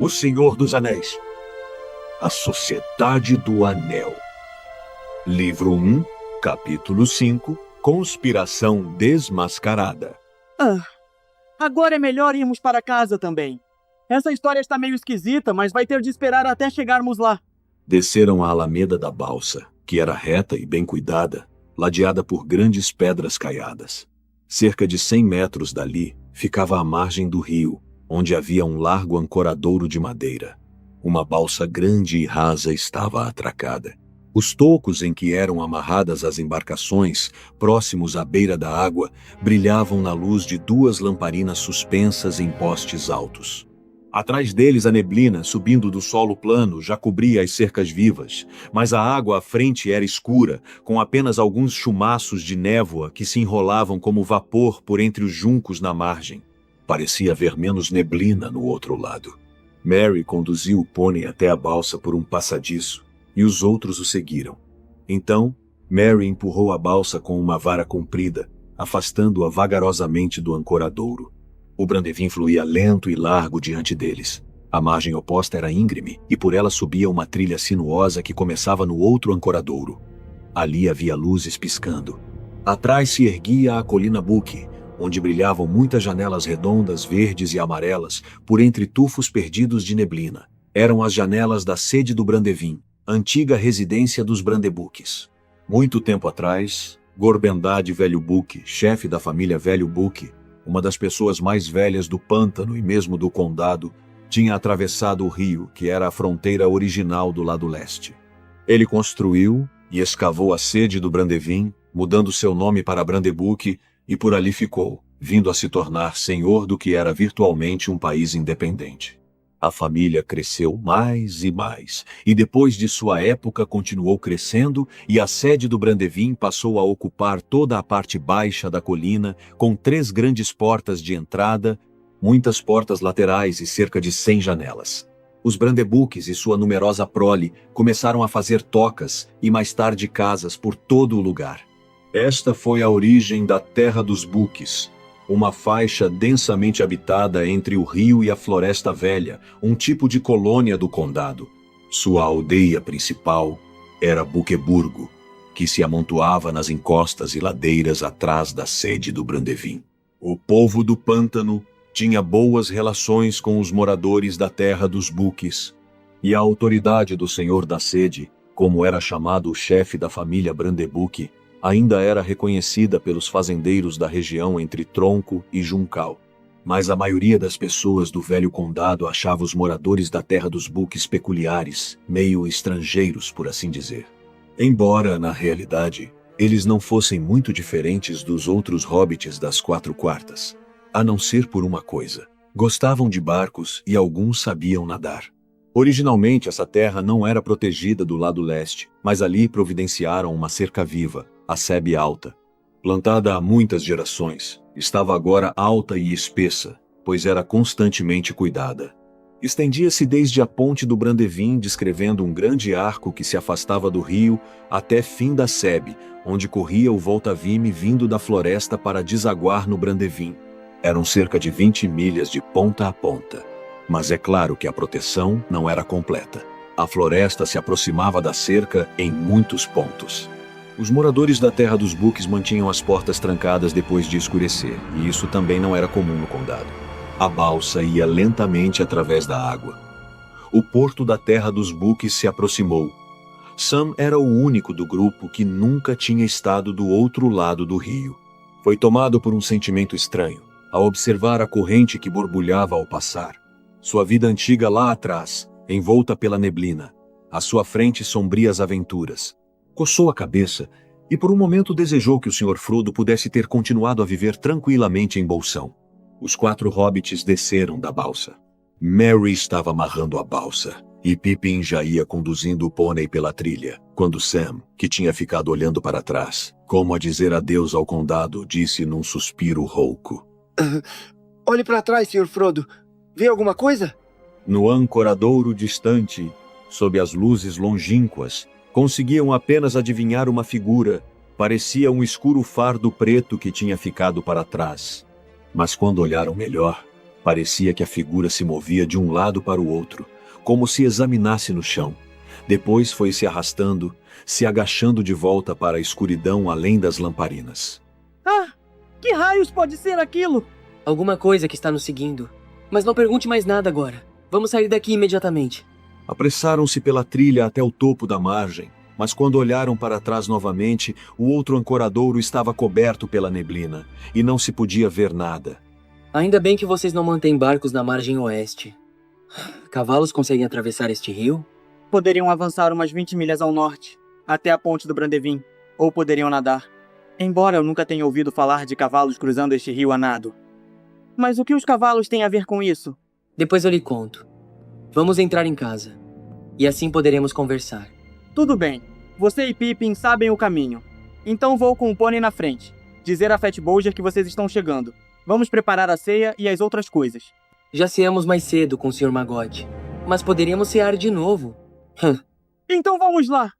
O Senhor dos Anéis. A Sociedade do Anel. Livro 1, capítulo 5, Conspiração Desmascarada. Agora é melhor irmos para casa também. Essa história está meio esquisita, mas vai ter de esperar até chegarmos lá. Desceram a alameda da balsa, que era reta e bem cuidada, ladeada por grandes pedras caiadas. Cerca de 100 metros dali, ficava a margem do rio, onde havia um largo ancoradouro de madeira. Uma balsa grande e rasa estava atracada. Os tocos em que eram amarradas as embarcações, próximos à beira da água, brilhavam na luz de 2 lamparinas suspensas em postes altos. Atrás deles a neblina, subindo do solo plano, já cobria as cercas vivas, mas a água à frente era escura, com apenas alguns chumaços de névoa que se enrolavam como vapor por entre os juncos na margem. Parecia haver menos neblina no outro lado. Mary conduziu o pônei até a balsa por um passadiço, e os outros o seguiram. Então, Mary empurrou a balsa com uma vara comprida, afastando-a vagarosamente do ancoradouro. O Brandevin fluía lento e largo diante deles. A margem oposta era íngreme, e por ela subia uma trilha sinuosa que começava no outro ancoradouro. Ali havia luzes piscando. Atrás se erguia a colina Buque, onde brilhavam muitas janelas redondas, verdes e amarelas, por entre tufos perdidos de neblina. Eram as janelas da sede do Brandevin, antiga residência dos Brandebuques. Muito tempo atrás, Gorbendad Velho Buque, chefe da família Velho Buque, uma das pessoas mais velhas do pântano e mesmo do condado, tinha atravessado o rio, que era a fronteira original do lado leste. Ele construiu e escavou a sede do Brandevin, mudando seu nome para Brandebuque, e por ali ficou, vindo a se tornar senhor do que era virtualmente um país independente. A família cresceu mais e mais, e depois de sua época continuou crescendo, e a sede do Brandevin passou a ocupar toda a parte baixa da colina, com 3 grandes portas de entrada, muitas portas laterais e cerca de 100 janelas. Os Brandebuques e sua numerosa prole começaram a fazer tocas e mais tarde casas por todo o lugar. Esta foi a origem da Terra dos Buques, uma faixa densamente habitada entre o rio e a Floresta Velha, um tipo de colônia do condado. Sua aldeia principal era Buqueburgo, que se amontoava nas encostas e ladeiras atrás da sede do Brandevin. O povo do pântano tinha boas relações com os moradores da Terra dos Buques, e a autoridade do senhor da sede, como era chamado o chefe da família Brandebuque, ainda era reconhecida pelos fazendeiros da região entre Tronco e Juncal. Mas a maioria das pessoas do velho condado achava os moradores da Terra dos Buques peculiares, meio estrangeiros, por assim dizer. Embora, na realidade, eles não fossem muito diferentes dos outros hobbits das 4 quartas, a não ser por uma coisa: gostavam de barcos e alguns sabiam nadar. Originalmente, essa terra não era protegida do lado leste, mas ali providenciaram uma cerca viva, a Sebe Alta. Plantada há muitas gerações, estava agora alta e espessa, pois era constantemente cuidada. Estendia-se desde a ponte do Brandevin, descrevendo um grande arco que se afastava do rio até fim da Sebe, onde corria o Volta-Vime vindo da floresta para desaguar no Brandevin. Eram cerca de 20 milhas de ponta a ponta. Mas é claro que a proteção não era completa. A floresta se aproximava da cerca em muitos pontos. Os moradores da Terra dos Buques mantinham as portas trancadas depois de escurecer, e isso também não era comum no condado. A balsa ia lentamente através da água. O porto da Terra dos Buques se aproximou. Sam era o único do grupo que nunca tinha estado do outro lado do rio. Foi tomado por um sentimento estranho, ao observar a corrente que borbulhava ao passar. Sua vida antiga lá atrás, envolta pela neblina, à sua frente sombrias aventuras. Coçou a cabeça e por um momento desejou que o Sr. Frodo pudesse ter continuado a viver tranquilamente em Bolsão. Os 4 hobbits desceram da balsa. Merry estava amarrando a balsa e Pippin já ia conduzindo o pônei pela trilha, quando Sam, que tinha ficado olhando para trás, como a dizer adeus ao condado, disse num suspiro rouco: Olhe para trás, Sr. Frodo. Vê alguma coisa? No ancoradouro distante, sob as luzes longínquas, conseguiam apenas adivinhar uma figura. Parecia um escuro fardo preto que tinha ficado para trás. Mas quando olharam melhor, Parecia que a figura se movia de um lado para o outro, como se examinasse no chão. Depois foi se arrastando, se agachando de volta para a escuridão além das lamparinas. Ah! Que raios pode ser aquilo? Alguma coisa que está nos seguindo. Mas não pergunte mais nada agora. Vamos sair daqui imediatamente. Apressaram-se pela trilha até o topo da margem, mas quando olharam para trás novamente, o outro ancoradouro estava coberto pela neblina, e não se podia ver nada. Ainda bem que vocês não mantêm barcos na margem oeste. Cavalos conseguem atravessar este rio? Poderiam avançar umas 20 milhas ao norte, até a ponte do Brandevin, ou poderiam nadar. Embora eu nunca tenha ouvido falar de cavalos cruzando este rio a nado. Mas o que os cavalos têm a ver com isso? Depois eu lhe conto. Vamos entrar em casa. E assim poderemos conversar. Tudo bem. Você e Pippin sabem o caminho. Então vou com o pônei na frente. Dizer a Fat Bolger que vocês estão chegando. Vamos preparar a ceia e as outras coisas. Já ceamos mais cedo com o Sr. Maggot. Mas poderíamos cear de novo. Então vamos lá.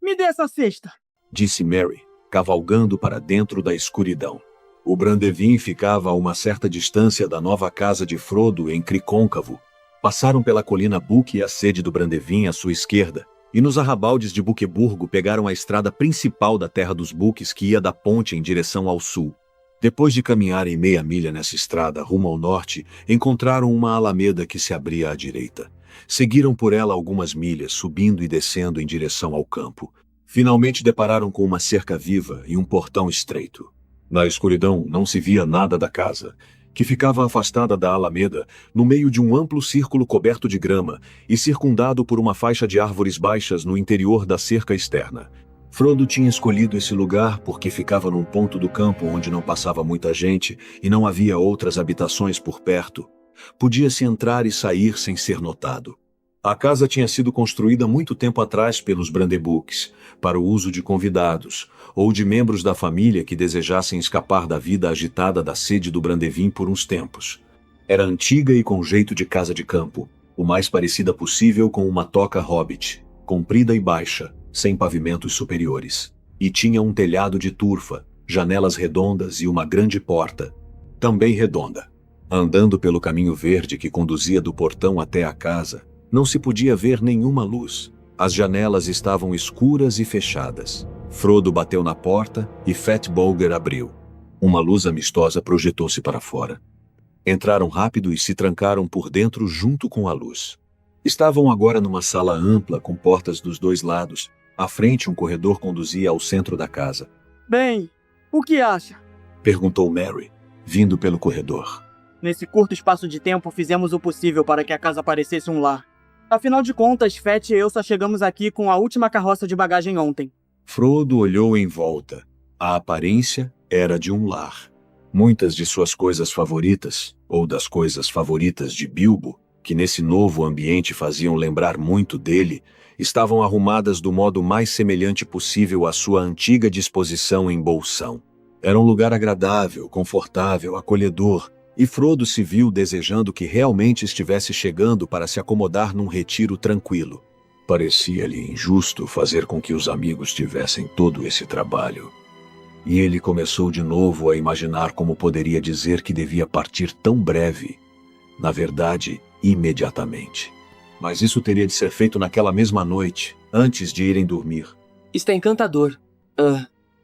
Me dê essa cesta. Disse Merry, cavalgando para dentro da escuridão. O Brandevin ficava a uma certa distância da nova casa de Frodo em Cricôncavo. Passaram pela colina Buque e a sede do Brandevin à sua esquerda, e nos arrabaldes de Buqueburgo pegaram a estrada principal da Terra dos Buques que ia da ponte em direção ao sul. Depois de caminharem meia milha nessa estrada rumo ao norte, encontraram uma alameda que se abria à direita. Seguiram por ela algumas milhas, subindo e descendo em direção ao campo. Finalmente depararam com uma cerca viva e um portão estreito. Na escuridão não se via nada da casa, que ficava afastada da alameda, no meio de um amplo círculo coberto de grama e circundado por uma faixa de árvores baixas no interior da cerca externa. Frodo tinha escolhido esse lugar porque ficava num ponto do campo onde não passava muita gente e não havia outras habitações por perto. Podia-se entrar e sair sem ser notado. A casa tinha sido construída muito tempo atrás pelos Brandebuques, para o uso de convidados, ou de membros da família que desejassem escapar da vida agitada da sede do Brandevin por uns tempos. Era antiga e com jeito de casa de campo, o mais parecida possível com uma toca hobbit, comprida e baixa, sem pavimentos superiores. E tinha um telhado de turfa, janelas redondas e uma grande porta, também redonda. Andando pelo caminho verde que conduzia do portão até a casa, não se podia ver nenhuma luz. As janelas estavam escuras e fechadas. Frodo bateu na porta e Fat Bolger abriu. Uma luz amistosa projetou-se para fora. Entraram rápido e se trancaram por dentro junto com a luz. Estavam agora numa sala ampla com portas dos dois lados. À frente, um corredor conduzia ao centro da casa. Bem, o que acha? Perguntou Merry, vindo pelo corredor. Nesse curto espaço de tempo, fizemos o possível para que a casa parecesse um lar. Afinal de contas, Fett e eu só chegamos aqui com a última carroça de bagagem ontem. Frodo olhou em volta. A aparência era de um lar. Muitas de suas coisas favoritas, ou das coisas favoritas de Bilbo, que nesse novo ambiente faziam lembrar muito dele, estavam arrumadas do modo mais semelhante possível à sua antiga disposição em Bolsão. Era um lugar agradável, confortável, acolhedor, e Frodo se viu desejando que realmente estivesse chegando para se acomodar num retiro tranquilo. Parecia-lhe injusto fazer com que os amigos tivessem todo esse trabalho. E ele começou de novo a imaginar como poderia dizer que devia partir tão breve. Na verdade, imediatamente. Mas isso teria de ser feito naquela mesma noite, antes de irem dormir. Está encantador.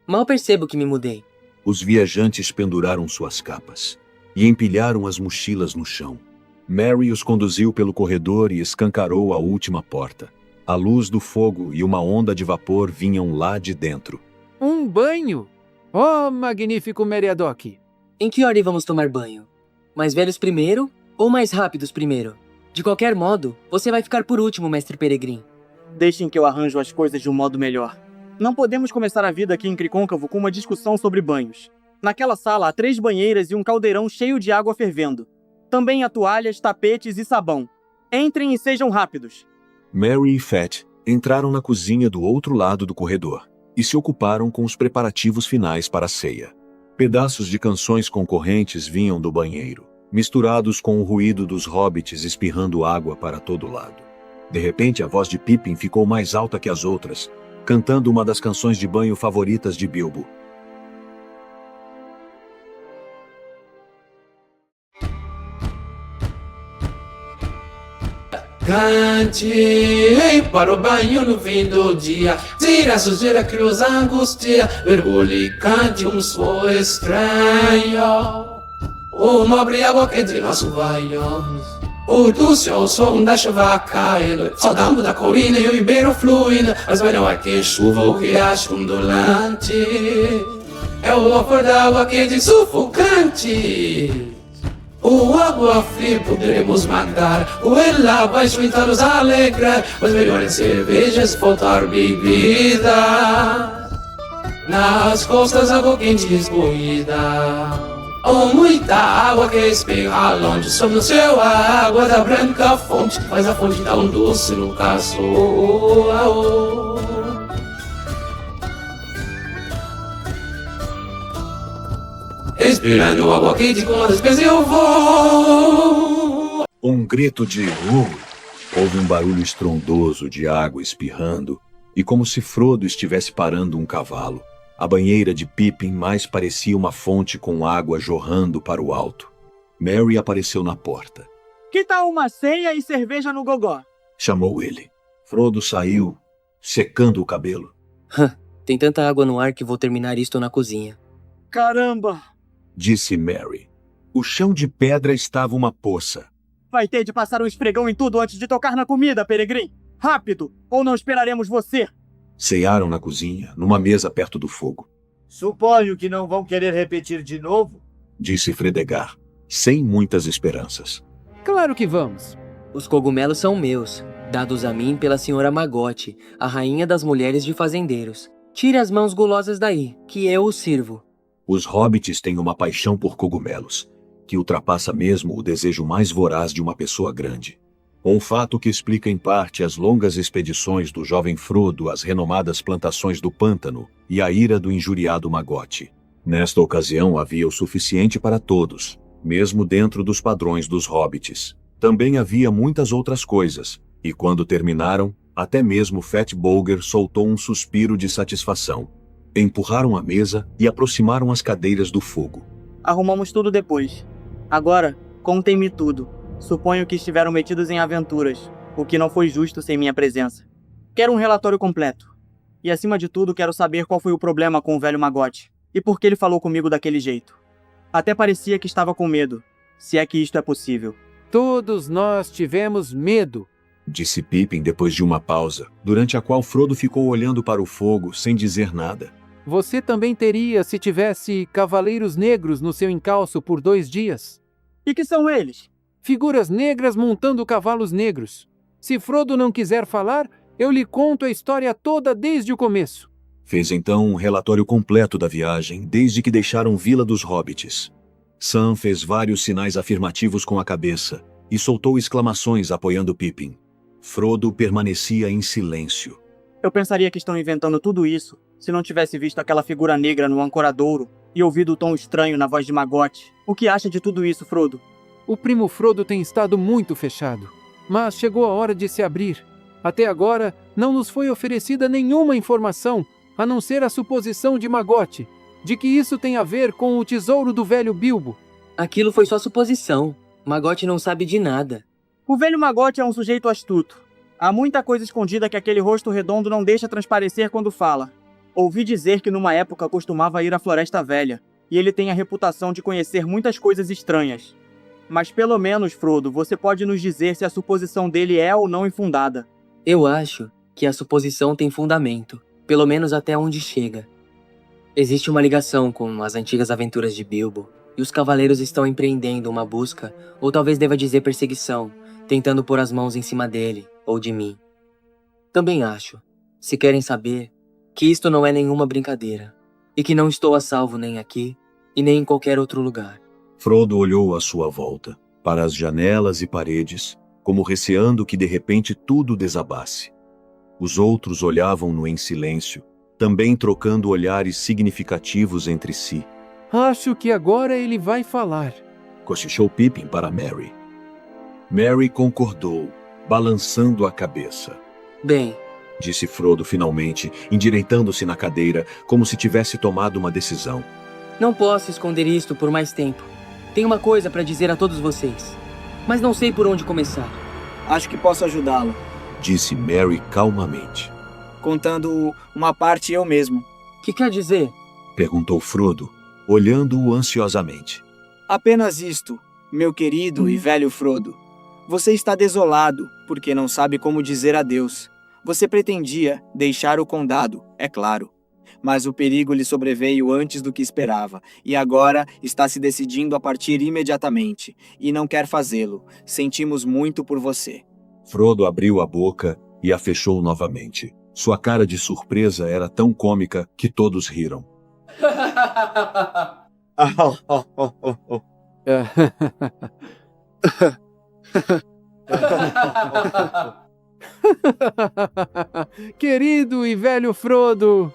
Mal percebo que me mudei. Os viajantes penduraram suas capas e empilharam as mochilas no chão. Merry os conduziu pelo corredor e escancarou a última porta. A luz do fogo e uma onda de vapor vinham lá de dentro. Um banho? Oh, magnífico Meriadoc! Em que ordem vamos tomar banho? Mais velhos primeiro ou mais rápidos primeiro? De qualquer modo, você vai ficar por último, mestre Peregrin. Deixem que eu arranjo as coisas de um modo melhor. Não podemos começar a vida aqui em Cricôncavo com uma discussão sobre banhos. Naquela sala há 3 banheiras e um caldeirão cheio de água fervendo. Também há toalhas, tapetes e sabão. Entrem e sejam rápidos. Merry e Fat entraram na cozinha do outro lado do corredor e se ocuparam com os preparativos finais para a ceia. Pedaços de canções concorrentes vinham do banheiro, misturados com o ruído dos hobbits espirrando água para todo lado. De repente, a voz de Pippin ficou mais alta que as outras, cantando uma das canções de banho favoritas de Bilbo. refrescante para o banho no fim do dia. Tira a sujeira, cria a angústia. Mergulhe e cante um suor estranho. O nobre água quente nosso banho. O doce ao som da chuva caindo. Saudando da colina e o ribeiro fluindo. Mas vai não é que chuva ou riacho ondulante. É o vapor da água quente sufocante. O água fria poderemos matar. O ele lá abaixo então nos alegra. Mas melhor em cervejas faltar bebida. Nas costas água quente escorrida. Oh, muita água que espirra longe sobre o céu. A água da branca fonte faz a fonte dar um doce no caso. Respirando água quente com uma despesa eu vou. Um grito de Houve um barulho estrondoso de água espirrando, e como se Frodo estivesse parando um cavalo. A banheira de Pippin mais parecia uma fonte com água jorrando para o alto. Merry apareceu na porta. Que tal uma ceia e cerveja no gogó? Chamou ele. Frodo saiu, secando o cabelo. Tem tanta água no ar que vou terminar isto na cozinha. Caramba! Disse Merry. O chão de pedra estava uma poça. Vai ter de passar um esfregão em tudo antes de tocar na comida, Peregrin. Rápido, ou não esperaremos você. Cearam na cozinha, numa mesa perto do fogo. Suponho que não vão querer repetir de novo. Disse Fredegar, sem muitas esperanças. Claro que vamos. Os cogumelos são meus, dados a mim pela senhora Magote, a rainha das mulheres de fazendeiros. Tire as mãos gulosas daí, que eu os sirvo. Os hobbits têm uma paixão por cogumelos, que ultrapassa mesmo o desejo mais voraz de uma pessoa grande. Um fato que explica em parte as longas expedições do jovem Frodo às renomadas plantações do pântano e a ira do injuriado Magote. Nesta ocasião havia o suficiente para todos, mesmo dentro dos padrões dos hobbits. Também havia muitas outras coisas, e quando terminaram, até mesmo Fat Bolger soltou um suspiro de satisfação. Empurraram a mesa e aproximaram as cadeiras do fogo. Arrumamos tudo depois. Agora, contem-me tudo. Suponho que estiveram metidos em aventuras, o que não foi justo sem minha presença. Quero um relatório completo. E acima de tudo, quero saber qual foi o problema com o velho Magote, e por que ele falou comigo daquele jeito. Até parecia que estava com medo, se é que isto é possível. Todos nós tivemos medo. Disse Pippin depois de uma pausa, durante a qual Frodo ficou olhando para o fogo sem dizer nada. Você também teria se tivesse cavaleiros negros no seu encalço por 2 dias. E que são eles? Figuras negras montando cavalos negros. Se Frodo não quiser falar, eu lhe conto a história toda desde o começo. Fez então um relatório completo da viagem, desde que deixaram Vila dos Hobbits. Sam fez vários sinais afirmativos com a cabeça e soltou exclamações apoiando Pippin. Frodo permanecia em silêncio. Eu pensaria que estão inventando tudo isso se não tivesse visto aquela figura negra no ancoradouro e ouvido o tom estranho na voz de Magote. O que acha de tudo isso, Frodo? O primo Frodo tem estado muito fechado, mas chegou a hora de se abrir. Até agora, não nos foi oferecida nenhuma informação, a não ser a suposição de Magote, de que isso tem a ver com o tesouro do velho Bilbo. Aquilo foi só suposição. Magote não sabe de nada. O velho Magote é um sujeito astuto. Há muita coisa escondida que aquele rosto redondo não deixa transparecer quando fala. Ouvi dizer que numa época costumava ir à Floresta Velha, e ele tem a reputação de conhecer muitas coisas estranhas. Mas pelo menos, Frodo, você pode nos dizer se a suposição dele é ou não infundada. Eu acho que a suposição tem fundamento, pelo menos até onde chega. Existe uma ligação com as antigas aventuras de Bilbo, e os cavaleiros estão empreendendo uma busca, ou talvez deva dizer perseguição, tentando pôr as mãos em cima dele, ou de mim. Também acho, se querem saber, que isto não é nenhuma brincadeira, e que não estou a salvo nem aqui, e nem em qualquer outro lugar. Frodo olhou à sua volta, para as janelas e paredes, como receando que de repente tudo desabasse. Os outros olhavam-no em silêncio, também trocando olhares significativos entre si. Acho que agora ele vai falar. Cochichou Pippin para Merry. Merry concordou, balançando a cabeça. Bem, Disse Frodo finalmente, endireitando-se na cadeira, como se tivesse tomado uma decisão. não posso esconder isto por mais tempo. Tenho uma coisa para dizer a todos vocês, mas não sei por onde começar. Acho que posso ajudá-lo. Disse Merry calmamente. Contando uma parte eu mesmo. Que quer dizer? Perguntou Frodo, olhando-o ansiosamente. Apenas isto, meu querido e velho Frodo. Você está desolado, porque não sabe como dizer adeus. Você pretendia deixar o condado, é claro. Mas o perigo lhe sobreveio antes do que esperava, e agora está se decidindo a partir imediatamente, e não quer fazê-lo. Sentimos muito por você. Frodo abriu a boca e a fechou novamente. Sua cara de surpresa era tão cômica que todos riram. Querido e velho Frodo!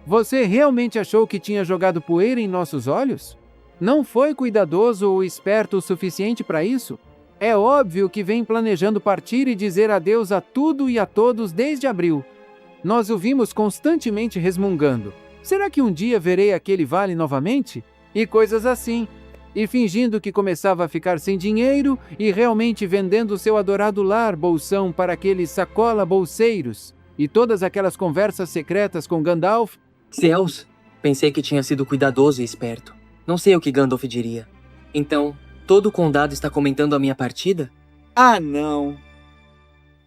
Você realmente achou que tinha jogado poeira em nossos olhos? Não foi cuidadoso ou esperto o suficiente para isso? É óbvio que vem planejando partir e dizer adeus a tudo e a todos desde abril. Nós o vimos constantemente resmungando. Será que um dia verei aquele vale novamente? E coisas assim. E fingindo que começava a ficar sem dinheiro e realmente vendendo seu adorado lar bolsão para aqueles sacola-bolseiros. E todas aquelas conversas secretas com Gandalf. Céus! Pensei que tinha sido cuidadoso e esperto. Não sei o que Gandalf diria. Então, todo o condado está comentando a minha partida? Ah, não.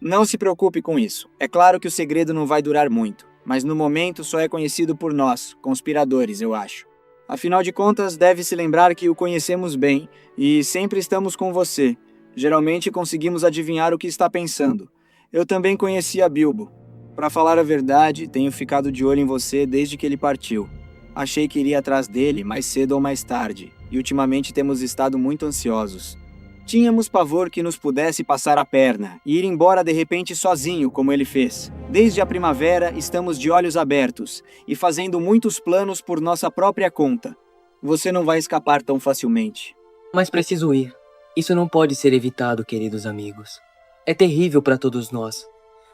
Não se preocupe com isso. É claro que o segredo não vai durar muito, mas no momento só é conhecido por nós, conspiradores, eu acho. Afinal de contas, deve-se lembrar que o conhecemos bem e sempre estamos com você. Geralmente conseguimos adivinhar o que está pensando. Eu também conheci a Bilbo. Para falar a verdade, tenho ficado de olho em você desde que ele partiu. Achei que iria atrás dele mais cedo ou mais tarde, e ultimamente temos estado muito ansiosos. Tínhamos pavor que nos pudesse passar a perna e ir embora de repente sozinho, como ele fez. Desde a primavera, estamos de olhos abertos e fazendo muitos planos por nossa própria conta. Você não vai escapar tão facilmente. Mas preciso ir. Isso não pode ser evitado, queridos amigos. É terrível para todos nós.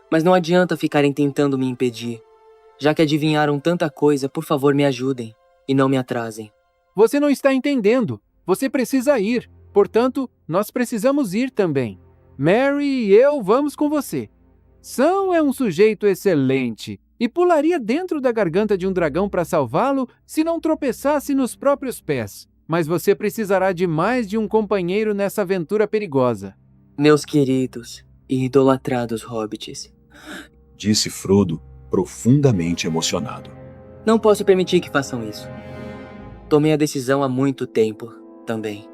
Mas não adianta ficarem tentando me impedir. Já que adivinharam tanta coisa, por favor me ajudem e não me atrasem. Você não está entendendo. Você precisa ir. Portanto, nós precisamos ir também. Merry e eu vamos com você. Sam é um sujeito excelente e pularia dentro da garganta de um dragão para salvá-lo se não tropeçasse nos próprios pés. Mas você precisará de mais de um companheiro nessa aventura perigosa. Meus queridos e idolatrados hobbits. Disse Frodo, profundamente emocionado. Não posso permitir que façam isso. Tomei a decisão há muito tempo, também.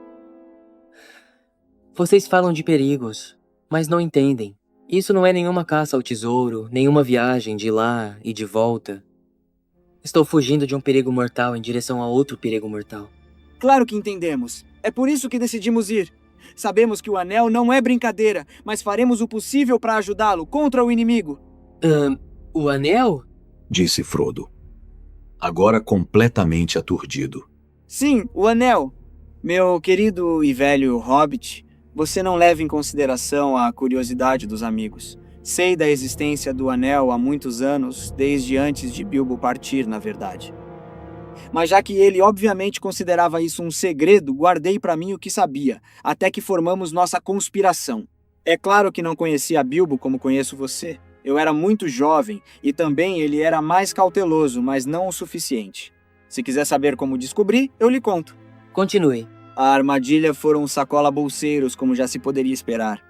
Vocês falam de perigos, mas não entendem. Isso não é nenhuma caça ao tesouro, nenhuma viagem de lá e de volta. Estou fugindo de um perigo mortal em direção a outro perigo mortal. Claro que entendemos. É por isso que decidimos ir. Sabemos que o anel não é brincadeira, mas faremos o possível para ajudá-lo contra o inimigo. O anel? Disse Frodo, agora completamente aturdido. Sim, o anel. Meu querido e velho hobbit, você não leva em consideração a curiosidade dos amigos. Sei da existência do anel há muitos anos, desde antes de Bilbo partir, na verdade. Mas já que ele obviamente considerava isso um segredo, guardei para mim o que sabia, até que formamos nossa conspiração. É claro que não conhecia Bilbo como conheço você. Eu era muito jovem e também ele era mais cauteloso, mas não o suficiente. Se quiser saber como descobri, eu lhe conto. Continue. A armadilha foram os sacola-bolseiros, como já se poderia esperar.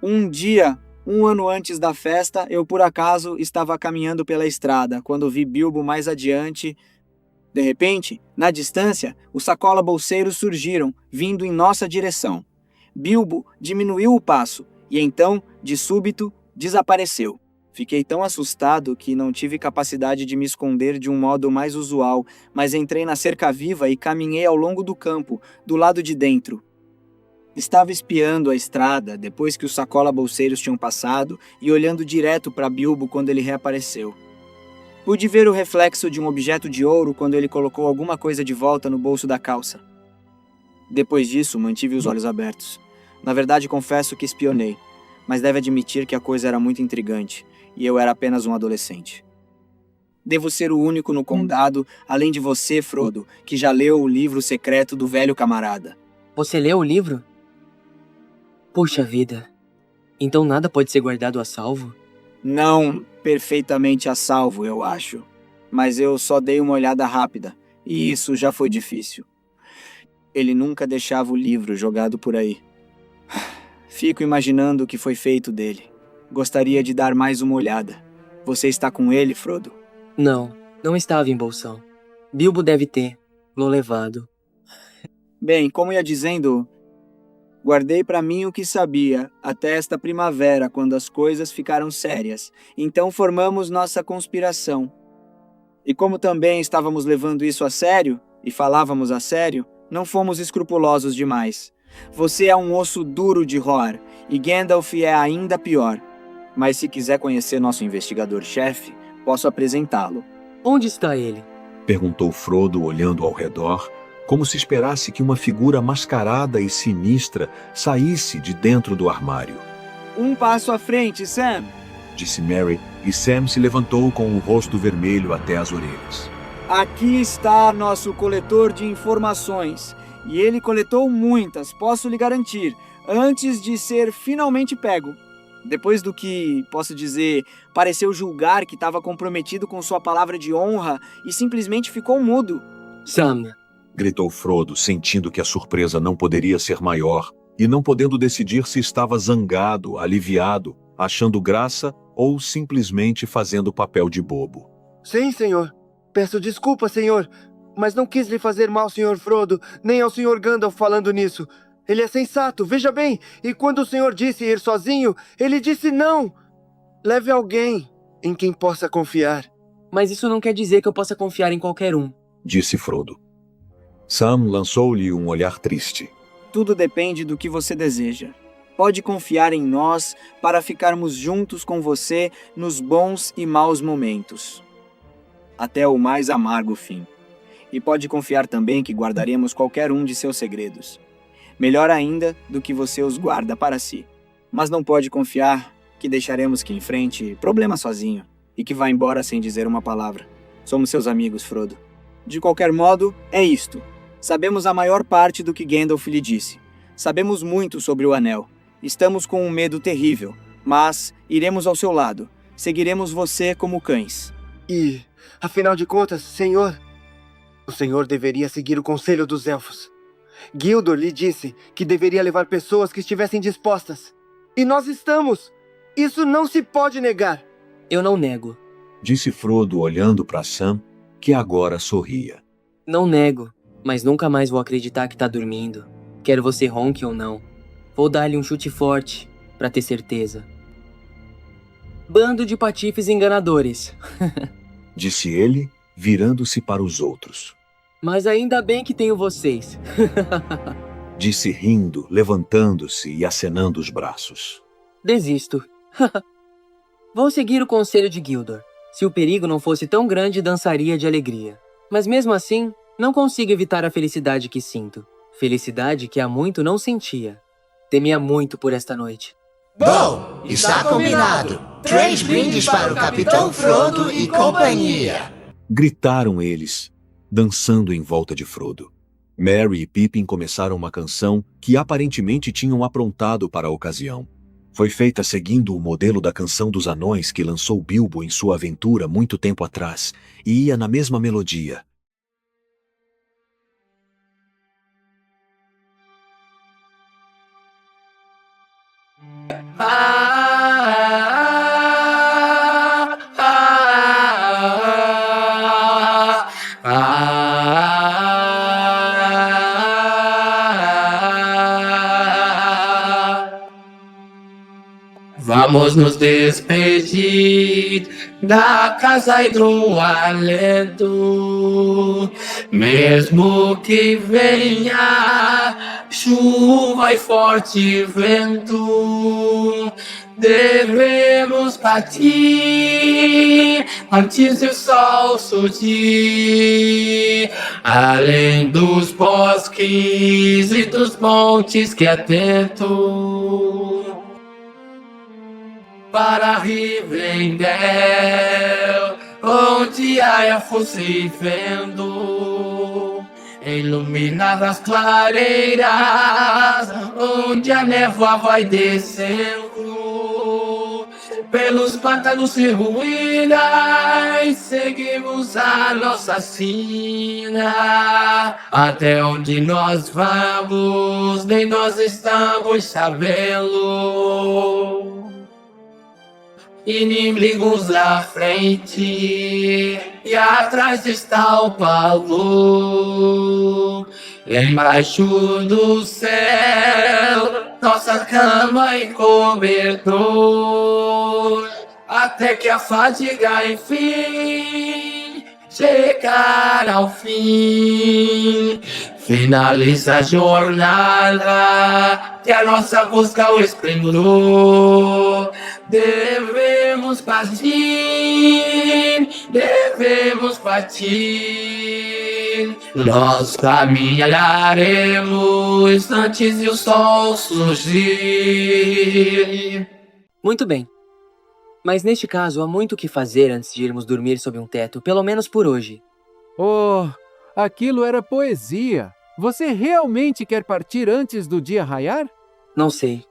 Um dia, um ano antes da festa, eu por acaso estava caminhando pela estrada, quando vi Bilbo mais adiante. De repente, na distância, os sacola-bolseiros surgiram, vindo em nossa direção. Bilbo diminuiu o passo e então, de súbito, desapareceu. Fiquei tão assustado que não tive capacidade de me esconder de um modo mais usual, mas entrei na cerca-viva e caminhei ao longo do campo, do lado de dentro. Estava espiando a estrada depois que os sacola-bolseiros tinham passado e olhando direto para Bilbo quando ele reapareceu. Pude ver o reflexo de um objeto de ouro quando ele colocou alguma coisa de volta no bolso da calça. Depois disso, mantive os olhos abertos. Na verdade, confesso que espionei, mas deve admitir que a coisa era muito intrigante, e eu era apenas um adolescente. Devo ser o único no condado, além de você, Frodo, que já leu o livro secreto do velho camarada. Você leu o livro? Poxa vida. Então nada pode ser guardado a salvo? Não perfeitamente a salvo, eu acho. Mas eu só dei uma olhada rápida, e isso já foi difícil. Ele nunca deixava o livro jogado por aí. Fico imaginando o que foi feito dele. Gostaria de dar mais uma olhada. Você está com ele, Frodo? Não estava em bolsão. Bilbo deve ter lo levado. Bem, como ia dizendo, guardei para mim o que sabia, até esta primavera, quando as coisas ficaram sérias. Então formamos nossa conspiração. E como também estávamos levando isso a sério, e falávamos a sério, não fomos escrupulosos demais. Você é um osso duro de roer, e Gandalf é ainda pior. Mas se quiser conhecer nosso investigador-chefe, posso apresentá-lo. Onde está ele? Perguntou Frodo, olhando ao redor, como se esperasse que uma figura mascarada e sinistra saísse de dentro do armário. Um passo à frente, Sam! Disse Merry, e Sam se levantou com o rosto vermelho até as orelhas. Aqui está nosso coletor de informações. E ele coletou muitas, posso lhe garantir, antes de ser finalmente pego. Depois do que, posso dizer, pareceu julgar que estava comprometido com sua palavra de honra e simplesmente ficou mudo. Sam! Gritou Frodo, sentindo que a surpresa não poderia ser maior, e não podendo decidir se estava zangado, aliviado, achando graça ou simplesmente fazendo papel de bobo. Sim, senhor. Peço desculpa, senhor, mas não quis lhe fazer mal, senhor Frodo, nem ao senhor Gandalf falando nisso. Ele é sensato, veja bem, e quando o senhor disse ir sozinho, ele disse não. Leve alguém em quem possa confiar. Mas isso não quer dizer que eu possa confiar em qualquer um. Disse Frodo. Sam lançou-lhe um olhar triste. Tudo depende do que você deseja. Pode confiar em nós para ficarmos juntos com você nos bons e maus momentos, até o mais amargo fim. E pode confiar também que guardaremos qualquer um de seus segredos. Melhor ainda do que você os guarda para si. Mas não pode confiar que deixaremos que enfrente problema sozinho e que vá embora sem dizer uma palavra. Somos seus amigos, Frodo. De qualquer modo, é isto. Sabemos a maior parte do que Gandalf lhe disse. Sabemos muito sobre o Anel. Estamos com um medo terrível, mas iremos ao seu lado. Seguiremos você como cães. E, afinal de contas, senhor, o senhor deveria seguir o conselho dos elfos. Gildor lhe disse que deveria levar pessoas que estivessem dispostas. E nós estamos! Isso não se pode negar! Eu não nego. Disse Frodo, olhando para Sam, que agora sorria. Não nego, mas nunca mais vou acreditar que tá dormindo. Quer você ronque ou não. Vou dar-lhe um chute forte, pra ter certeza. Bando de patifes enganadores. Disse ele, virando-se para os outros. Mas ainda bem que tenho vocês. Disse rindo, levantando-se e acenando os braços. Desisto. Vou seguir o conselho de Gildor. Se o perigo não fosse tão grande, dançaria de alegria. Mas mesmo assim, não consigo evitar a felicidade que sinto. Felicidade que há muito não sentia. Temia muito por esta noite. Bom, está combinado. 3 brindes para o Capitão Frodo e companhia. Gritaram eles, dançando em volta de Frodo. Merry e Pippin começaram uma canção que aparentemente tinham aprontado para a ocasião. Foi feita seguindo o modelo da canção dos anões que lançou Bilbo em sua aventura muito tempo atrás, e ia na mesma melodia. Vamos nos despedir da casa e do alento, mesmo que venha chuva e forte vento. Devemos partir antes do sol surgir, além dos bosques e dos montes que atento. Para Rivendell, onde há elfos vivendo, iluminar as clareiras, onde a névoa vai descendo, pelos pantanos e ruínas, seguimos a nossa sina, até onde nós vamos, nem nós estamos sabendo. Inimigos na frente e atrás está o valor. Embaixo do céu, nossa cama e cobertor, até que a fadiga enfim chegar ao fim. Finaliza a jornada que a nossa busca o esplendor. Devemos partir, devemos partir. Nós caminharemos antes de o sol surgir. Muito bem. Mas neste caso, há muito o que fazer antes de irmos dormir sob um teto, pelo menos por hoje. Oh, aquilo era poesia. Você realmente quer partir antes do dia raiar? Não sei.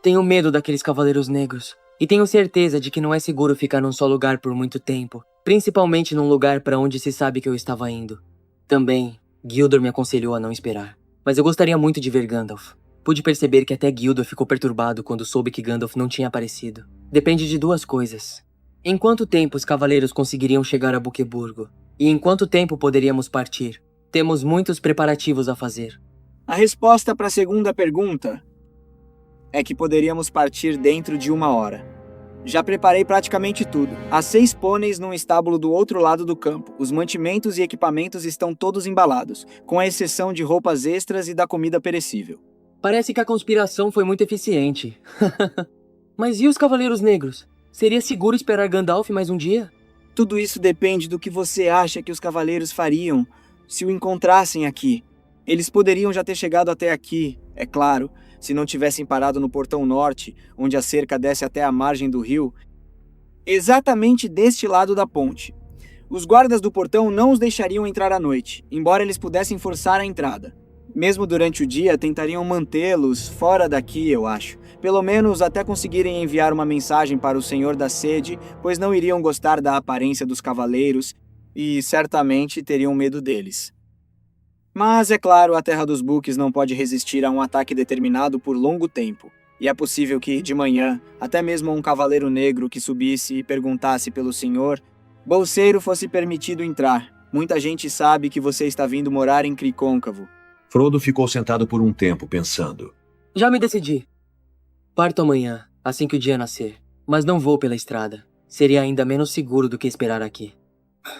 Tenho medo daqueles cavaleiros negros. E tenho certeza de que não é seguro ficar num só lugar por muito tempo. Principalmente num lugar para onde se sabe que eu estava indo. Também, Gildor me aconselhou a não esperar. Mas eu gostaria muito de ver Gandalf. Pude perceber que até Gildor ficou perturbado quando soube que Gandalf não tinha aparecido. Depende de duas coisas. Em quanto tempo os cavaleiros conseguiriam chegar a Buqueburgo? E em quanto tempo poderíamos partir? Temos muitos preparativos a fazer. A resposta para a segunda pergunta é que poderíamos partir dentro de 1 hora. Já preparei praticamente tudo. Há 6 pôneis num estábulo do outro lado do campo. Os mantimentos e equipamentos estão todos embalados, com a exceção de roupas extras e da comida perecível. Parece que a conspiração foi muito eficiente. Mas e os Cavaleiros Negros? Seria seguro esperar Gandalf mais um dia? Tudo isso depende do que você acha que os cavaleiros fariam se o encontrassem aqui. Eles poderiam já ter chegado até aqui, é claro, se não tivessem parado no portão norte, onde a cerca desce até a margem do rio, exatamente deste lado da ponte. Os guardas do portão não os deixariam entrar à noite, embora eles pudessem forçar a entrada. Mesmo durante o dia, tentariam mantê-los fora daqui, eu acho. Pelo menos até conseguirem enviar uma mensagem para o Senhor da Sede, pois não iriam gostar da aparência dos cavaleiros e certamente teriam medo deles. Mas, é claro, a Terra dos Buques não pode resistir a um ataque determinado por longo tempo. E é possível que, de manhã, até mesmo um cavaleiro negro que subisse e perguntasse pelo senhor, bolseiro fosse permitido entrar. Muita gente sabe que você está vindo morar em Cricôncavo. Frodo ficou sentado por um tempo, pensando. Já me decidi. Parto amanhã, assim que o dia nascer. Mas não vou pela estrada. Seria ainda menos seguro do que esperar aqui.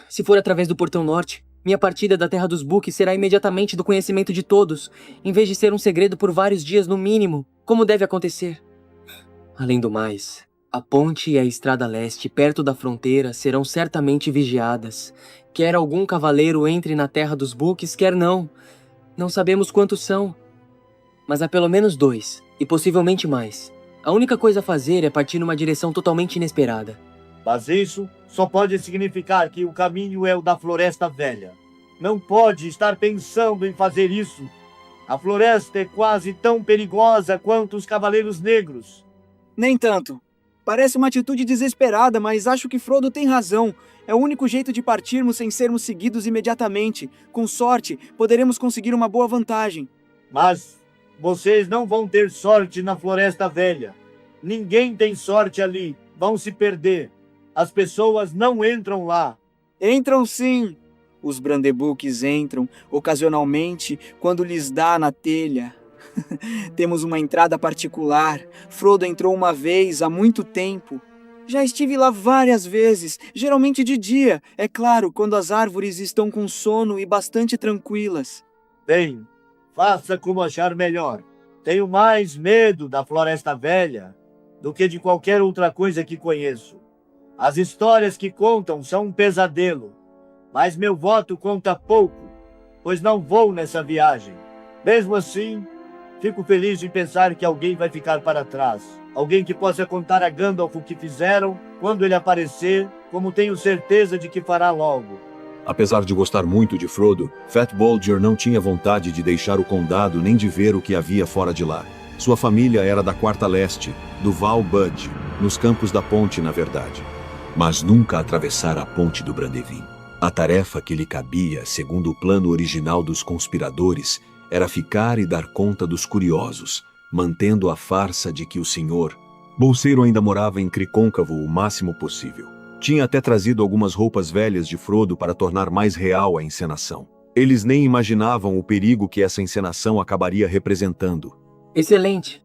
Se for através do Portão Norte, minha partida da Terra dos Buques será imediatamente do conhecimento de todos, em vez de ser um segredo por vários dias no mínimo, como deve acontecer. Além do mais, a ponte e a estrada leste perto da fronteira serão certamente vigiadas. Quer algum cavaleiro entre na Terra dos Buques, quer não. Não sabemos quantos são, mas há pelo menos 2, e possivelmente mais. A única coisa a fazer é partir numa direção totalmente inesperada. Mas isso só pode significar que o caminho é o da Floresta Velha. Não pode estar pensando em fazer isso. A floresta é quase tão perigosa quanto os Cavaleiros Negros. Nem tanto. Parece uma atitude desesperada, mas acho que Frodo tem razão. É o único jeito de partirmos sem sermos seguidos imediatamente. Com sorte, poderemos conseguir uma boa vantagem. Mas vocês não vão ter sorte na Floresta Velha. Ninguém tem sorte ali. Vão se perder. As pessoas não entram lá. Entram sim. Os Brandebuques entram, ocasionalmente, quando lhes dá na telha. Temos uma entrada particular. Frodo entrou uma vez, há muito tempo. Já estive lá várias vezes, geralmente de dia, é claro, quando as árvores estão com sono e bastante tranquilas. Bem, faça como achar melhor. Tenho mais medo da Floresta Velha do que de qualquer outra coisa que conheço. As histórias que contam são um pesadelo, mas meu voto conta pouco, pois não vou nessa viagem. Mesmo assim, fico feliz em pensar que alguém vai ficar para trás. Alguém que possa contar a Gandalf o que fizeram quando ele aparecer, como tenho certeza de que fará logo. Apesar de gostar muito de Frodo, Fat Bolger não tinha vontade de deixar o condado nem de ver o que havia fora de lá. Sua família era da Quarta Leste, do Val Bud, nos campos da ponte, na verdade. Mas nunca atravessara a ponte do Brandevin. A tarefa que lhe cabia, segundo o plano original dos conspiradores, era ficar e dar conta dos curiosos, mantendo a farsa de que o senhor Bolseiro ainda morava em Cricôncavo o máximo possível. Tinha até trazido algumas roupas velhas de Frodo para tornar mais real a encenação. Eles nem imaginavam o perigo que essa encenação acabaria representando. Excelente!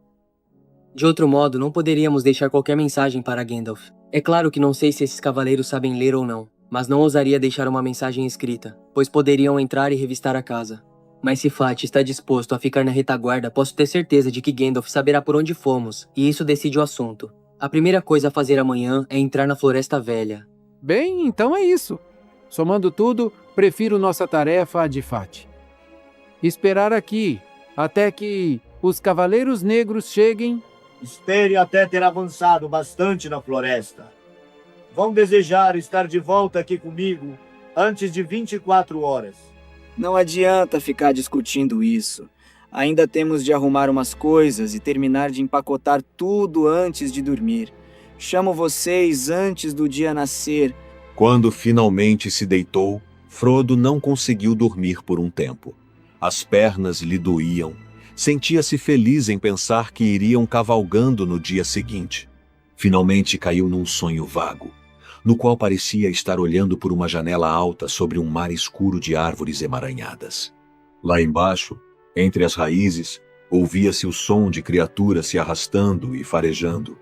De outro modo, não poderíamos deixar qualquer mensagem para Gandalf. É claro que não sei se esses cavaleiros sabem ler ou não, mas não ousaria deixar uma mensagem escrita, pois poderiam entrar e revistar a casa. Mas se Fat está disposto a ficar na retaguarda, posso ter certeza de que Gandalf saberá por onde fomos, e isso decide o assunto. A primeira coisa a fazer amanhã é entrar na Floresta Velha. Bem, então é isso. Somando tudo, prefiro nossa tarefa à de Fat. Esperar aqui, até que os Cavaleiros Negros cheguem. Espere até ter avançado bastante na floresta. Vão desejar estar de volta aqui comigo antes de 24 horas. Não adianta ficar discutindo isso. Ainda temos de arrumar umas coisas e terminar de empacotar tudo antes de dormir. Chamo vocês antes do dia nascer. Quando finalmente se deitou, Frodo não conseguiu dormir por um tempo. As pernas lhe doíam. Sentia-se feliz em pensar que iriam cavalgando no dia seguinte. Finalmente caiu num sonho vago, no qual parecia estar olhando por uma janela alta sobre um mar escuro de árvores emaranhadas. Lá embaixo, entre as raízes, ouvia-se o som de criaturas se arrastando e farejando.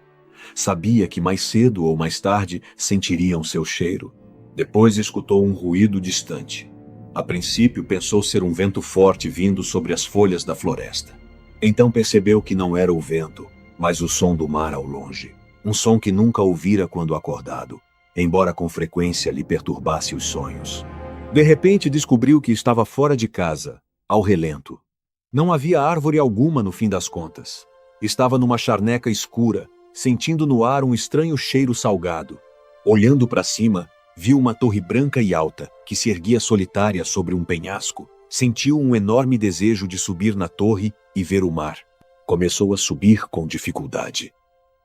Sabia que mais cedo ou mais tarde sentiriam seu cheiro. Depois escutou um ruído distante. A princípio pensou ser um vento forte vindo sobre as folhas da floresta. Então percebeu que não era o vento, mas o som do mar ao longe. Um som que nunca ouvira quando acordado, embora com frequência lhe perturbasse os sonhos. De repente descobriu que estava fora de casa, ao relento. Não havia árvore alguma no fim das contas. Estava numa charneca escura, sentindo no ar um estranho cheiro salgado. Olhando para cima, viu uma torre branca e alta, que se erguia solitária sobre um penhasco. Sentiu um enorme desejo de subir na torre e ver o mar. Começou a subir com dificuldade.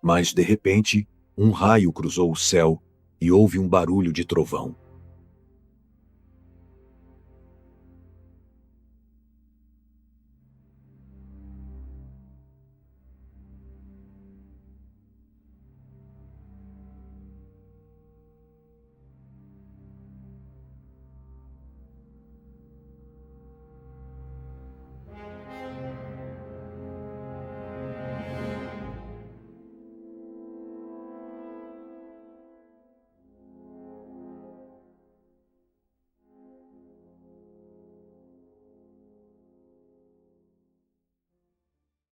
Mas, de repente, um raio cruzou o céu e houve um barulho de trovão.